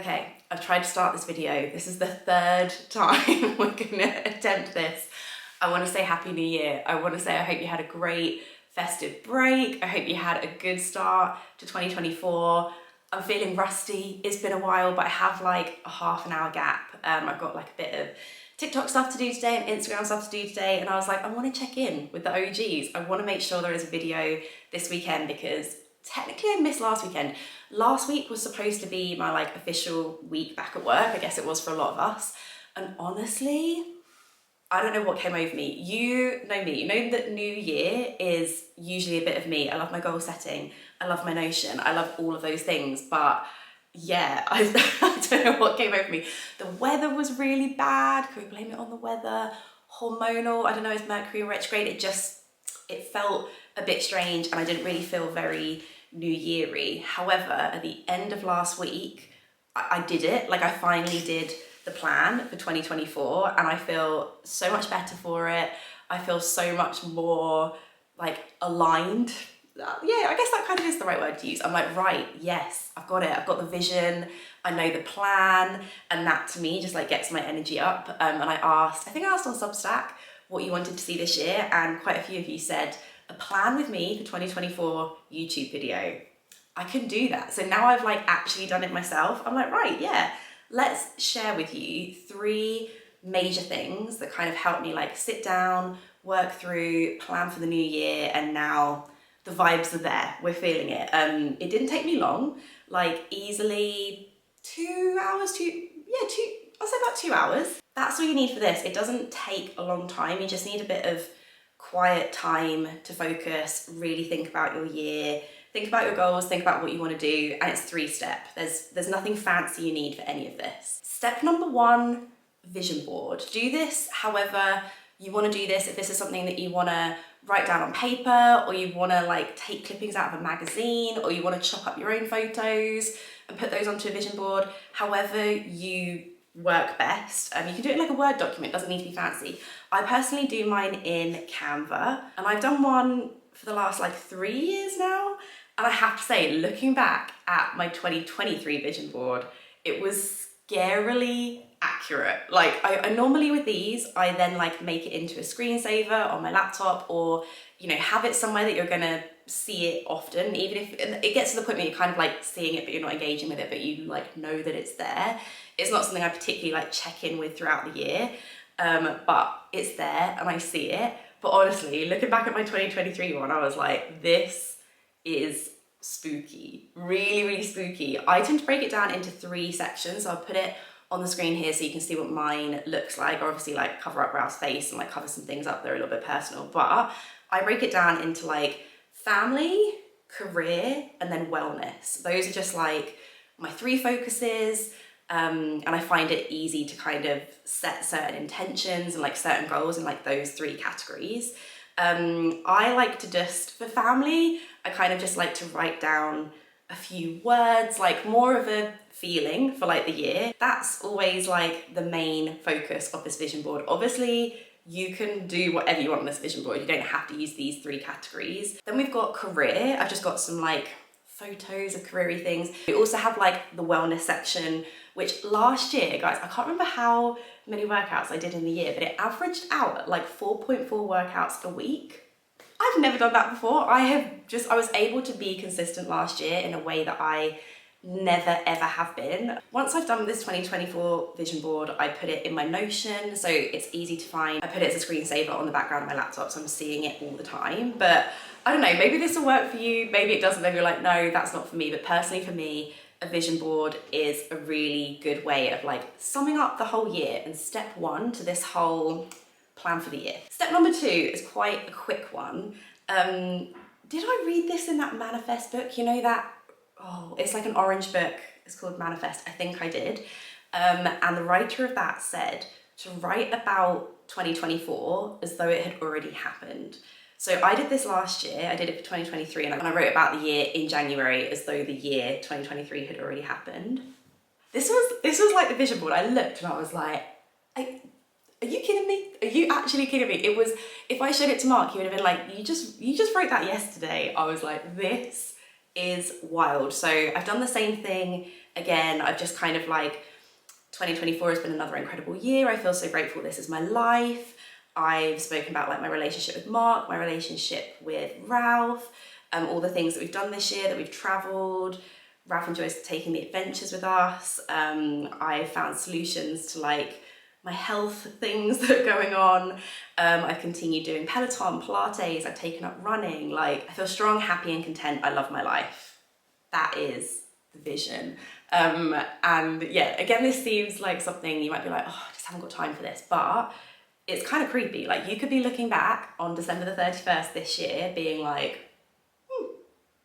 Okay, I've tried to start this video. This is the third time we're gonna attempt this. I wanna say Happy New Year. I wanna say I hope you had a great festive break. I hope you had a good start to 2024. I'm feeling rusty. It's been a while, but I have like a half an hour gap. I've got like a bit of TikTok stuff to do today and Instagram stuff to do today. And I was like, I wanna check in with the OGs. I wanna make sure there is a video this weekend because technically I missed last weekend. Last week was supposed to be my like official week back at work. I guess it was for a lot of us. And honestly, I don't know what came over me. You know me, you know that New Year is usually a bit of me. I love my goal setting. I love my Notion. I love all of those things. But yeah, I don't know what came over me. The weather was really bad. Can we blame it on the weather? Hormonal, I don't know, is Mercury retrograde? It felt a bit strange and I didn't really feel very New Year-y. However, at the end of last week, I did it. Like I finally did the plan for 2024 and I feel so much better for it. I feel so much more like aligned. Yeah, I guess that kind of is the right word to use. I'm like, right, yes, I've got it. I've got the vision. I know the plan. And that to me just like gets my energy up. And I think I asked on Substack what you wanted to see this year. And quite a few of you said, a plan with me for 2024 YouTube video. I can do that. So now I've like actually done it myself. I'm like, right, yeah, let's share with you 3 major things that kind of help me like sit down, work through, plan for the new year. And now the vibes are there. We're feeling it. It didn't take me long, like easily 2 hours, I'll say about 2 hours. That's all you need for this. It doesn't take a long time. You just need a bit of quiet time to focus, really think about your year, think about your goals, think about what you want to do, and it's 3-step. There's nothing fancy you need for any of this. Step number 1, vision board. Do this however you want to do this. If this is something that you want to write down on paper, or you want to like take clippings out of a magazine, or you want to chop up your own photos and put those onto a vision board, however you work best. You can do it like a Word document, doesn't need to be fancy. I personally do mine in Canva, and I've done one for the last like 3 years now. And I have to say, looking back at my 2023 vision board, it was scarily accurate. Like I normally with these, I then like make it into a screensaver on my laptop, or, you know, have it somewhere that you're gonna see it often, even if it gets to the point where you're kind of like seeing it, but you're not engaging with it, but you like know that it's there. It's not something I particularly like check in with throughout the year, but it's there and I see it. But honestly, looking back at my 2023 one, I was like, this is spooky, really, really spooky. I tend to break it down into 3 sections. So I'll put it on the screen here so you can see what mine looks like, or obviously like cover up Ralph's face and like cover some things up that are a little bit personal. But I break it down into like family, career, and then wellness. Those are just like my 3 focuses. And I find it easy to kind of set certain intentions and like certain goals in like those 3 categories. I like to just, for family, I kind of just like to write down a few words, like more of a feeling for like the year. That's always like the main focus of this vision board. Obviously, you can do whatever you want on this vision board. You don't have to use these 3 categories. Then we've got career. I've just got some like photos of career-y things. We also have like the wellness section, which last year, guys, I can't remember how many workouts I did in the year, but it averaged out at like 4.4 workouts a week. I've never done that before. I was able to be consistent last year in a way that I never ever have been. Once I've done this 2024 vision board, I put it in my Notion, so it's easy to find. I put it as a screensaver on the background of my laptop, so I'm seeing it all the time. But I don't know, maybe this will work for you, maybe it doesn't, maybe you're like, no, that's not for me. But personally for me, a vision board is a really good way of like summing up the whole year and step 1 to this whole plan for the year. Step number 2 is quite a quick one. Did I read this in that manifest book? You know that, it's like an orange book. It's called Manifest. I think I did. And the writer of that said to write about 2024 as though it had already happened. So I did this last year. I did it for 2023, and I wrote about the year in January as though the year 2023 had already happened. This was like the vision board. I looked and I was like, are you kidding me? Are you actually kidding me? It was, if I showed it to Mark, he would have been like, you just wrote that yesterday. I was like, this is wild. So I've done the same thing Again, I've just kind of like, 2024 has been another incredible year. I feel so grateful this is my life. I've spoken about like my relationship with Mark, my relationship with Ralph, all the things that we've done this year, that we've travelled. Ralph enjoys taking the adventures with us. I found solutions to like my health things that are going on. I've continued doing Peloton, Pilates, I've taken up running. Like, I feel strong, happy and content. I love my life. That is the vision. And yeah, again, this seems like something you might be like, oh, I just haven't got time for this, but it's kind of creepy. Like, you could be looking back on December the 31st this year being like,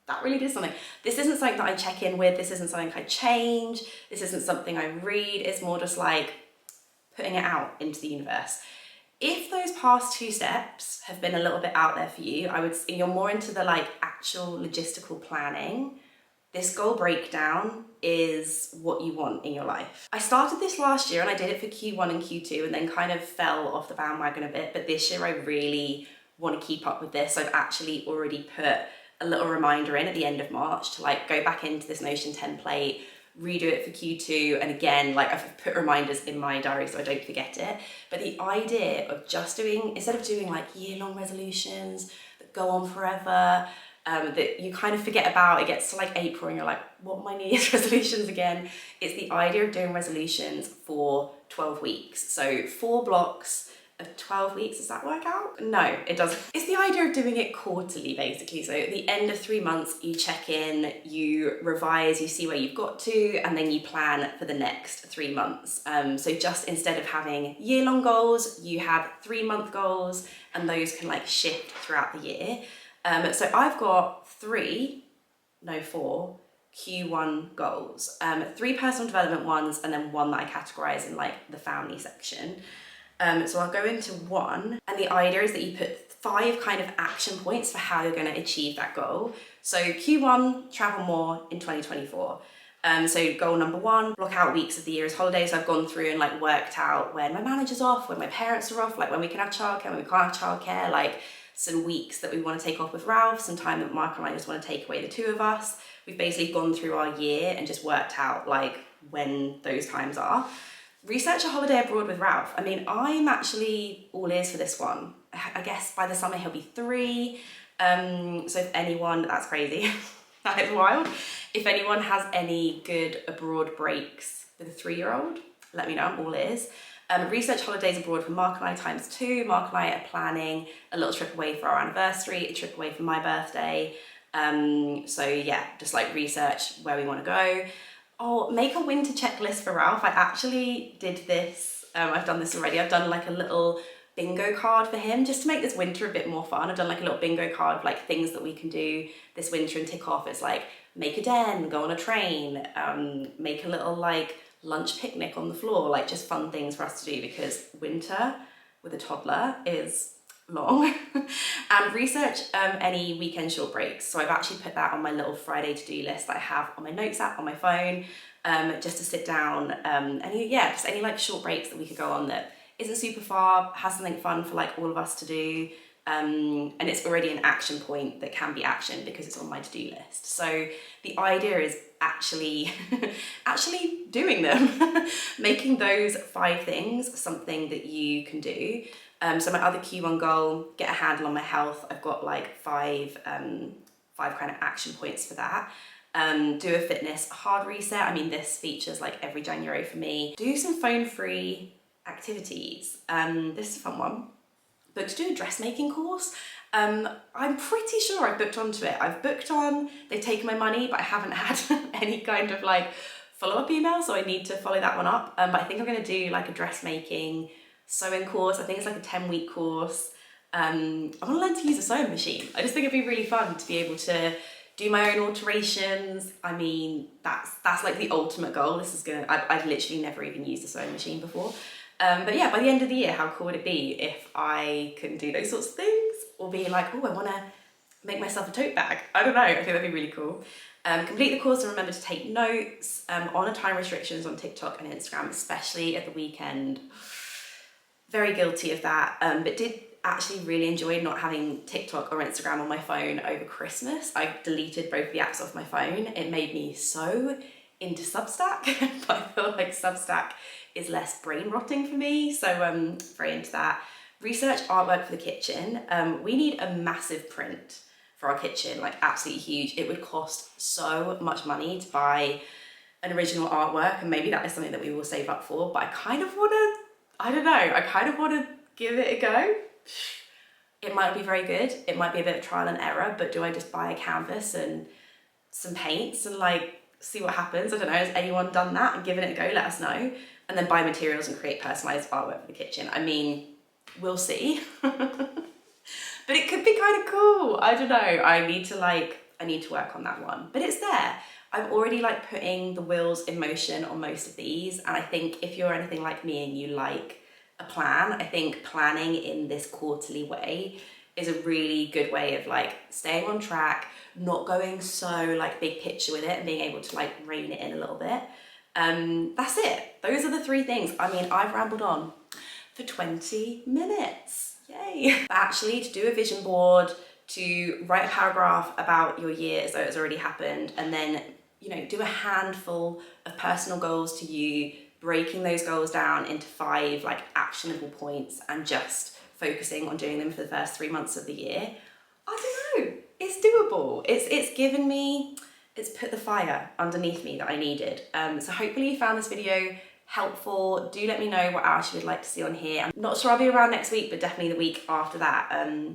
that really did something. This isn't something that I check in with, this isn't something I change, this isn't something I read, it's more just like putting it out into the universe. If those past 2 steps have been a little bit out there for you, you're more into the like actual logistical planning, this goal breakdown is what you want in your life. I started this last year and I did it for Q1 and Q2 and then kind of fell off the bandwagon a bit, but this year I really want to keep up with this. I've actually already put a little reminder in at the end of March to like go back into this Notion template, redo it for Q2, and again, like I've put reminders in my diary so I don't forget it. But the idea of just doing, instead of doing like year-long resolutions that go on forever, that you kind of forget about, it gets to like April and you're like, what are my New Year's resolutions again? It's the idea of doing resolutions for 12 weeks. So 4 blocks of 12 weeks, does that work out? No, it doesn't. It's the idea of doing it quarterly, basically. So at the end of 3 months, you check in, you revise, you see where you've got to, and then you plan for the next 3 months. So just instead of having year-long goals, you have 3-month goals, and those can like shift throughout the year. So I've got 4 Q1 goals, 3 personal development ones, and then 1 that I categorize in like the family section. So I'll go into 1, and the idea is that you put 5 kind of action points for how you're going to achieve that goal. So Q1, travel more in 2024. So goal number 1, block out weeks of the year as holidays. I've gone through and like worked out when my manager's off, when my parents are off, like when we can have childcare, when we can't have childcare, like some weeks that we want to take off with Ralph, some time that Mark and I just want to take away, the 2 of us. We've basically gone through our year and just worked out like when those times are. Research a holiday abroad with Ralph. I mean, I'm actually all ears for this one. I guess by the summer he'll be 3. So if anyone, that's crazy, that is wild. If anyone has any good abroad breaks with a 3-year-old, let me know, I'm all ears. Research holidays abroad for Mark and I ×2. Mark and I are planning a little trip away for our anniversary, a trip away for my birthday. So yeah, just like research where we want to go. Oh, make a winter checklist for Ralph. I actually did this. I've done this already. I've done like a little bingo card for him just to make this winter a bit more fun. I've done like a little bingo card of like things that we can do this winter and tick off. It's like make a den, go on a train, make a little like lunch picnic on the floor, like just fun things for us to do because winter with a toddler is long. And research any weekend short breaks. So I've actually put that on my little Friday to-do list that I have on my notes app on my phone, just to sit down, just any like short breaks that we could go on that isn't super far, has something fun for like all of us to do. And it's already an action point that can be actioned because it's on my to-do list. So the idea is actually doing them, making those 5 things something that you can do. So my other Q1 goal, get a handle on my health. I've got like 5 kind of action points for that. Do a fitness hard reset. I mean, this features like every January for me. Do some phone-free activities. This is a fun one. Booked to do a dressmaking course. I'm pretty sure I've booked onto it. I've booked on, they've taken my money, but I haven't had any kind of like follow-up email, so I need to follow that one up. But I think I'm gonna do like a dressmaking sewing course. I think it's like a 10-week course. I wanna learn to use a sewing machine. I just think it'd be really fun to be able to do my own alterations. I mean, that's like the ultimate goal. I've literally never even used a sewing machine before. But yeah, by the end of the year, how cool would it be if I can do those sorts of things? Or be like, oh, I wanna make myself a tote bag. I don't know, I think that'd be really cool. Complete the course and remember to take notes. Honor time restrictions on TikTok and Instagram, especially at the weekend. Very guilty of that, but did actually really enjoy not having TikTok or Instagram on my phone over Christmas. I deleted both the apps off my phone. It made me so into Substack, but I feel like Substack is less brain rotting for me, so very into that. Research artwork for the kitchen. We need a massive print for our kitchen, like absolutely huge. It would cost so much money to buy an original artwork, and maybe that is something that we will save up for, but I kind of want to, I don't know, I kind of want to give it a go. It might be very good, it might be a bit of trial and error, but do I just buy a canvas and some paints and like see what happens? I don't know, has anyone done that and given it a go? Let us know. And then buy materials and create personalised artwork for the kitchen. I mean, we'll see. But it could be kind of cool. I don't know, I need to work on that one, but it's there. I'm already like putting the wheels in motion on most of these, and I think if you're anything like me and you like a plan, I think planning in this quarterly way is a really good way of like staying on track, not going so like big picture with it, and being able to like rein it in a little bit. That's it. Those are the 3 things. I mean, I've rambled on for 20 minutes. Yay. But actually, to do a vision board, to write a paragraph about your year as though it's already happened, and then, you know, do a handful of personal goals to you, breaking those goals down into 5 like actionable points and just focusing on doing them for the first 3 months of the year. I don't know, it's doable. It's given me, it's put the fire underneath me that I needed. So hopefully you found this video helpful. Do let me know what else you would like to see on here. I'm not sure I'll be around next week, but definitely the week after that.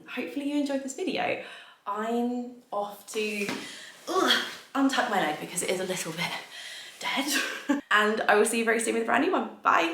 Hopefully you enjoyed this video. I'm off to untuck my leg because it is a little bit dead. And I will see you very soon with a brand new one. Bye.